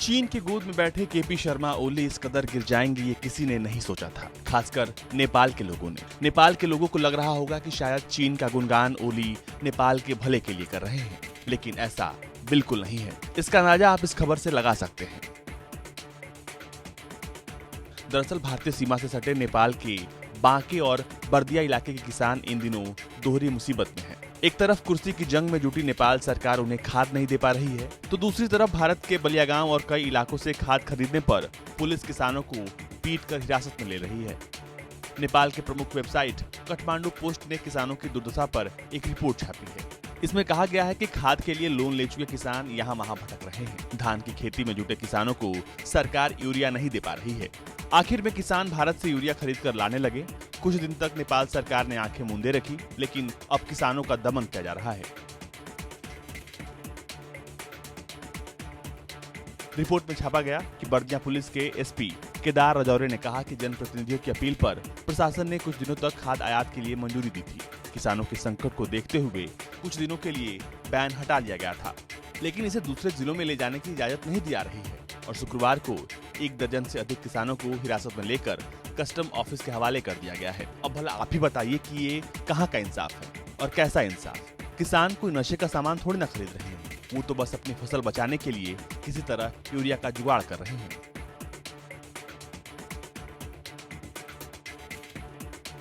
चीन की गोद में बैठे केपी शर्मा ओली इस कदर गिर जाएंगे ये किसी ने नहीं सोचा था, खासकर नेपाल के लोगों ने। नेपाल के लोगों को लग रहा होगा कि शायद चीन का गुणगान ओली नेपाल के भले के लिए कर रहे हैं, लेकिन ऐसा बिल्कुल नहीं है। इसका अंदाजा आप इस खबर से लगा सकते हैं। दरअसल भारतीय सीमा से सटे नेपाल के बांके और बर्दिया इलाके के किसान इन दिनों दोहरी मुसीबत में हैं। एक तरफ कुर्सी की जंग में जुटी नेपाल सरकार उन्हें खाद नहीं दे पा रही है, तो दूसरी तरफ भारत के बलियागांव और कई इलाकों से खाद खरीदने पर पुलिस किसानों को पीटकर हिरासत में ले रही है। नेपाल के प्रमुख वेबसाइट काठमांडू पोस्ट ने किसानों की दुर्दशा पर एक रिपोर्ट छापी है। इसमें कहा गया है कि खाद के लिए लोन ले चुके किसान यहाँ वहाँ भटक रहे हैं। धान की खेती में जुटे किसानों को सरकार यूरिया नहीं दे पा रही है। आखिर में किसान भारत से यूरिया खरीद कर लाने लगे। कुछ दिन तक नेपाल सरकार ने आंखें मूंदे रखी, लेकिन अब किसानों का दमन किया जा रहा है। रिपोर्ट में छापा गया कि बर्दिया पुलिस के एसपी केदार राजौरे ने कहा कि जनप्रतिनिधियों की अपील पर प्रशासन ने कुछ दिनों तक खाद आयात के लिए मंजूरी दी थी। किसानों के संकट को देखते हुए कुछ दिनों के लिए बैन हटा लिया गया था, लेकिन इसे दूसरे जिलों में ले जाने की इजाजत नहीं दी जा रही है और शुक्रवार को 1 दर्जन से अधिक किसानों को हिरासत में लेकर कस्टम ऑफिस के हवाले कर दिया गया है। अब भला आप ही बताइए कि ये कहाँ का इंसाफ है और कैसा इंसाफ। किसान कोई नशे का सामान थोड़ी ना खरीद रहे हैं, वो तो बस अपनी फसल बचाने के लिए किसी तरह यूरिया का जुगाड़ कर रहे हैं।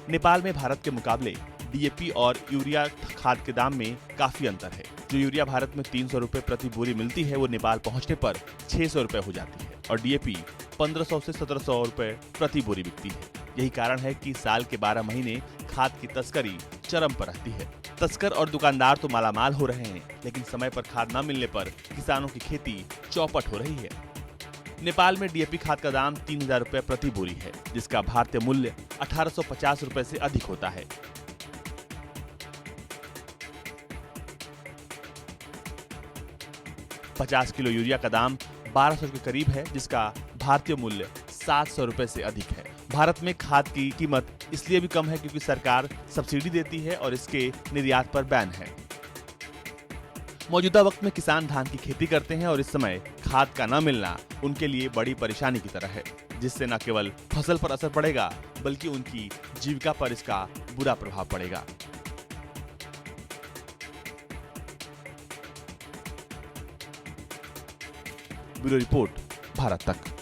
नेपाल में भारत के मुकाबले डीएपी और यूरिया खाद के दाम में काफी अंतर है। जो यूरिया भारत में 300 रुपए प्रति बोरी मिलती है, वो नेपाल पहुंचने पर 600 रुपए हो जाती है और डीएपी 1500 से 1700 रुपए प्रति बोरी बिकती है। यही कारण है कि साल के 12 महीने खाद की तस्करी चरम पर रहती है। तस्कर और दुकानदार तो मालामाल हो रहे हैं, लेकिन समय पर खाद न मिलने पर किसानों की खेती चौपट हो रही है। नेपाल में डीएपी खाद का दाम 3000 रुपए प्रति बोरी है, जिसका भारतीय मूल्य 1850 रुपए से अधिक होता है। $50 किलो यूरिया का दाम 1200 के करीब है, जिसका भारतीय मूल्य 700 रुपए से अधिक है। भारत में खाद की कीमत इसलिए भी कम है क्योंकि सरकार सब्सिडी देती है और इसके निर्यात पर बैन है। मौजूदा वक्त में किसान धान की खेती करते हैं और इस समय खाद का न मिलना उनके लिए बड़ी परेशानी की तरह है, जिससे न केवल फसल पर असर पड़ेगा बल्कि उनकी जीविका पर इसका बुरा प्रभाव पड़ेगा। ब्यूरो रिपोर्ट, भारत तक।